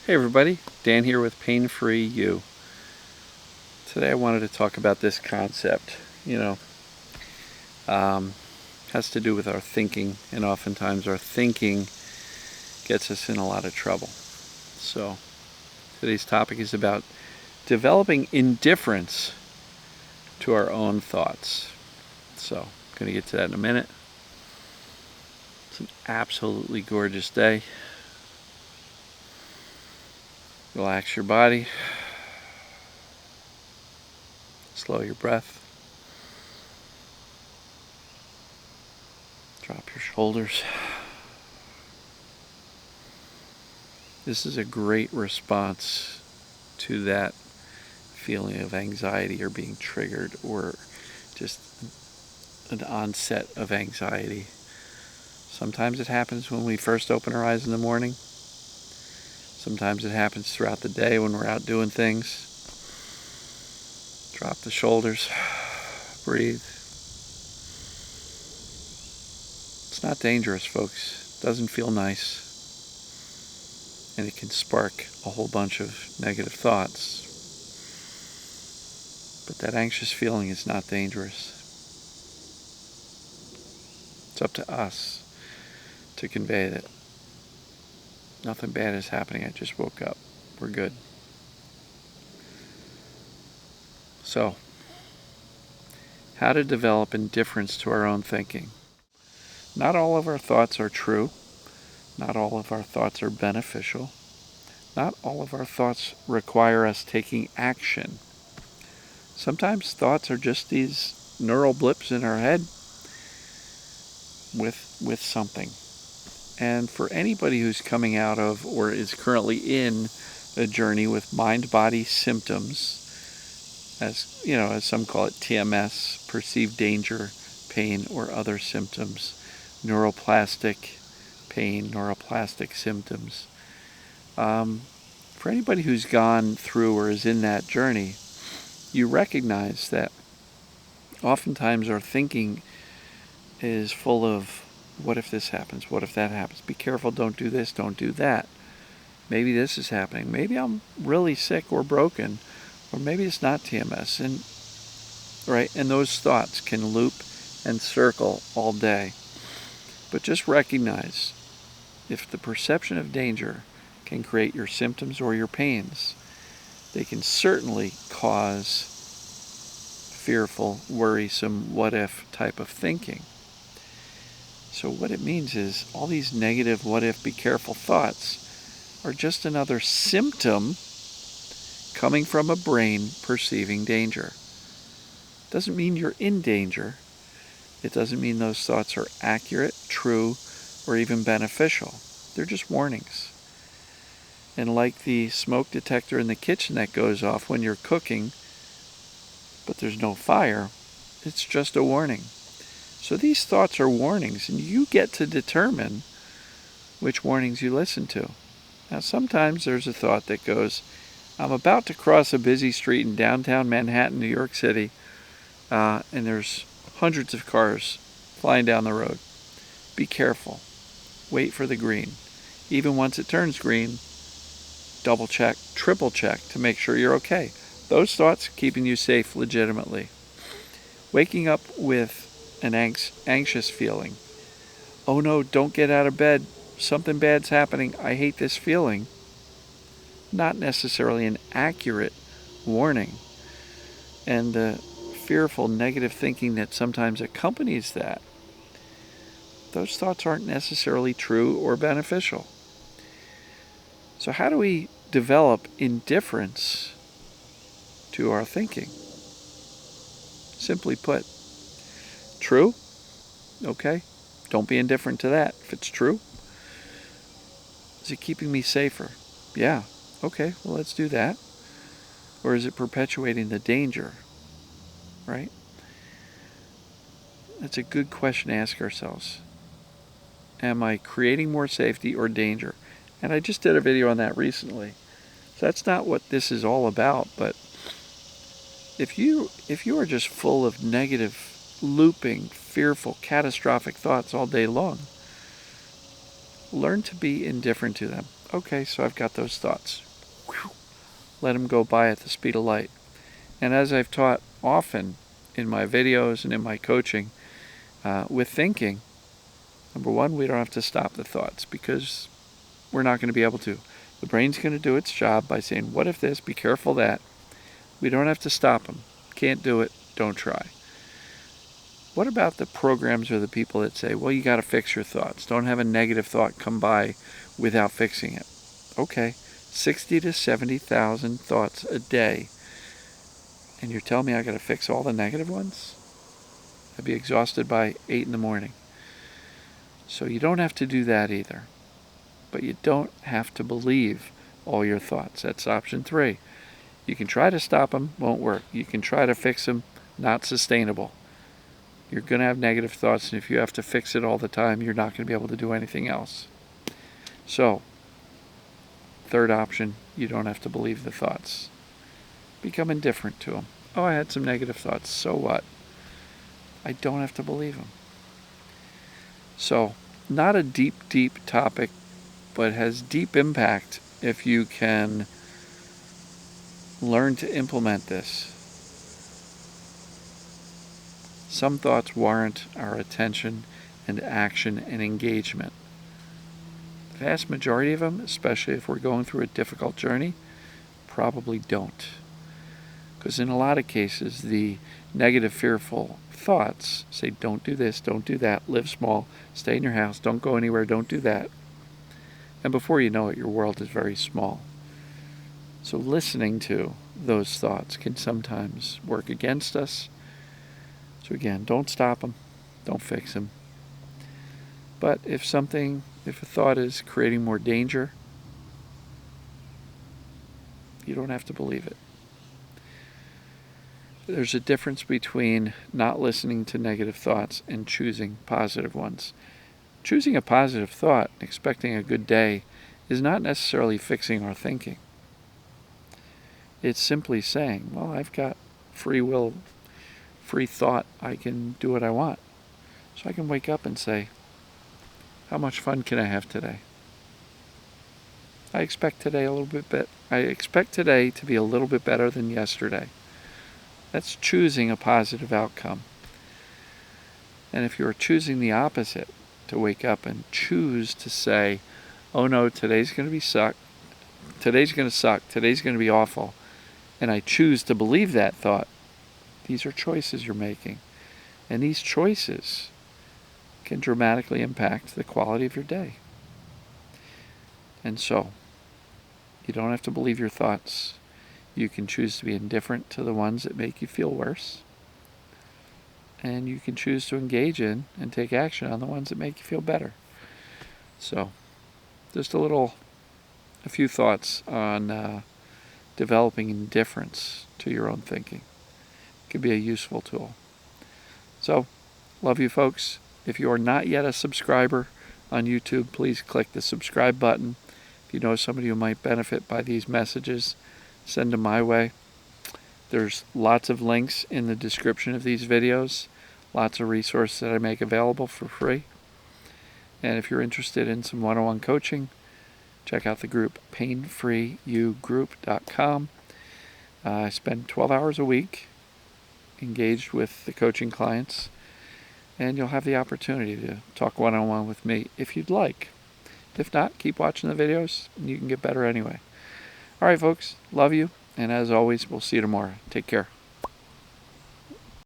Hey everybody, Dan here with Pain Free You. Today I wanted to talk about this concept. Um, has to do with our thinking, and oftentimes our thinking gets us in a lot of trouble. So today's topic is about developing indifference to our own thoughts. So I'm going to get to that in a minute. It's an absolutely gorgeous day. Relax your body. Slow your breath. Drop your shoulders. This is a great response to that feeling of anxiety or being triggered or just an onset of anxiety. Sometimes it happens when we first open our eyes in the morning. Sometimes it happens throughout the day when we're out doing things. Drop the shoulders. Breathe. It's not dangerous, folks. It doesn't feel nice. And it can spark a whole bunch of negative thoughts. But that anxious feeling is not dangerous. It's up to us to convey that nothing bad is happening. I just woke up. We're good. So, how to develop indifference to our own thinking. Not all of our thoughts are true. Not all of our thoughts are beneficial. Not all of our thoughts require us taking action. Sometimes thoughts are just these neural blips in our head with something. And for anybody who's coming out of or is currently in a journey with mind-body symptoms, as some call it TMS, perceived danger, pain, or other symptoms, neuroplastic pain, neuroplastic symptoms. For anybody who's gone through or is in that journey, you recognize that oftentimes our thinking is full of, what if this happens? What if that happens? Be careful, don't do this, don't do that. Maybe this is happening. Maybe I'm really sick or broken, or maybe it's not TMS. And those thoughts can loop and circle all day. But just recognize, if the perception of danger can create your symptoms or your pains, they can certainly cause fearful, worrisome, what if type of thinking. So what it means is all these negative what if, be careful thoughts are just another symptom coming from a brain perceiving danger. Doesn't mean you're in danger. It doesn't mean those thoughts are accurate, true, or even beneficial. They're just warnings. And like the smoke detector in the kitchen that goes off when you're cooking, but there's no fire, it's just a warning. So these thoughts are warnings, and you get to determine which warnings you listen to. Now sometimes there's a thought that goes, I'm about to cross a busy street in downtown Manhattan, New York City, and there's hundreds of cars flying down the road. Be careful. Wait for the green. Even once it turns green, double check, triple check to make sure you're okay. Those thoughts keeping you safe legitimately. Waking up with an anxious feeling. Oh no, don't get out of bed. Something bad's happening. I hate this feeling. Not necessarily an accurate warning. And the fearful, negative thinking that sometimes accompanies that, those thoughts aren't necessarily true or beneficial. So how do we develop indifference to our thinking? Simply put, true? Okay. Don't be indifferent to that. If it's true, is it keeping me safer? Yeah. Okay, well, let's do that. Or is it perpetuating the danger? Right? That's a good question to ask ourselves. Am I creating more safety or danger? And I just did a video on that recently. So that's not what this is all about, but if you are just full of negative, looping, fearful, catastrophic thoughts all day long, learn to be indifferent to them. Okay, so I've got those thoughts. Whew. Let them go by at the speed of light. And as I've taught often in my videos and in my coaching, with thinking, number one, we don't have to stop the thoughts because we're not going to be able to. The brain's going to do its job by saying, what if this, be careful that. We don't have to stop them. Can't do it, don't try. What about the programs or the people that say, well, you got to fix your thoughts. Don't have a negative thought come by without fixing it. Okay, 60 to 70,000 thoughts a day. And you're telling me I got to fix all the negative ones? I'd be exhausted by 8 in the morning. So you don't have to do that either. But you don't have to believe all your thoughts. That's option 3. You can try to stop them, won't work. You can try to fix them, not sustainable. You're going to have negative thoughts, and if you have to fix it all the time, you're not going to be able to do anything else. So, third option, you don't have to believe the thoughts. Become indifferent to them. Oh, I had some negative thoughts. So what? I don't have to believe them. So, not a deep, deep topic, but has deep impact if you can learn to implement this. Some thoughts warrant our attention and action and engagement. The vast majority of them, especially if we're going through a difficult journey, probably don't. Because in a lot of cases, the negative, fearful thoughts say, don't do this, don't do that, live small, stay in your house, don't go anywhere, don't do that. And before you know it, your world is very small. So listening to those thoughts can sometimes work against us. So again, don't stop them, don't fix them. But if a thought is creating more danger, you don't have to believe it. There's a difference between not listening to negative thoughts and choosing positive ones. Choosing a positive thought and expecting a good day is not necessarily fixing our thinking. It's simply saying, well, I've got free will, free thought, I can do what I want. So I can wake up and say, how much fun can I have today? I expect today to be a little bit better than yesterday. That's choosing a positive outcome. And if you're choosing the opposite, to wake up and choose to say, oh no, today's going to suck, today's going to be awful, and I choose to believe that thought, these are choices you're making. And these choices can dramatically impact the quality of your day. And so, you don't have to believe your thoughts. You can choose to be indifferent to the ones that make you feel worse. And you can choose to engage in and take action on the ones that make you feel better. So, just a few thoughts on developing indifference to your own thinking. It could be a useful tool. So, love you folks. If you are not yet a subscriber on YouTube, please click the subscribe button. If you know somebody who might benefit by these messages, send them my way. There's lots of links in the description of these videos, lots of resources that I make available for free. And if you're interested in some one-on-one coaching, check out the group painfreeyougroup.com. I spend 12 hours a week engaged with the coaching clients, and you'll have the opportunity to talk one-on-one with me if you'd like. If not, keep watching the videos and you can get better anyway. All right, folks, love you, and as always, we'll see you tomorrow. Take care.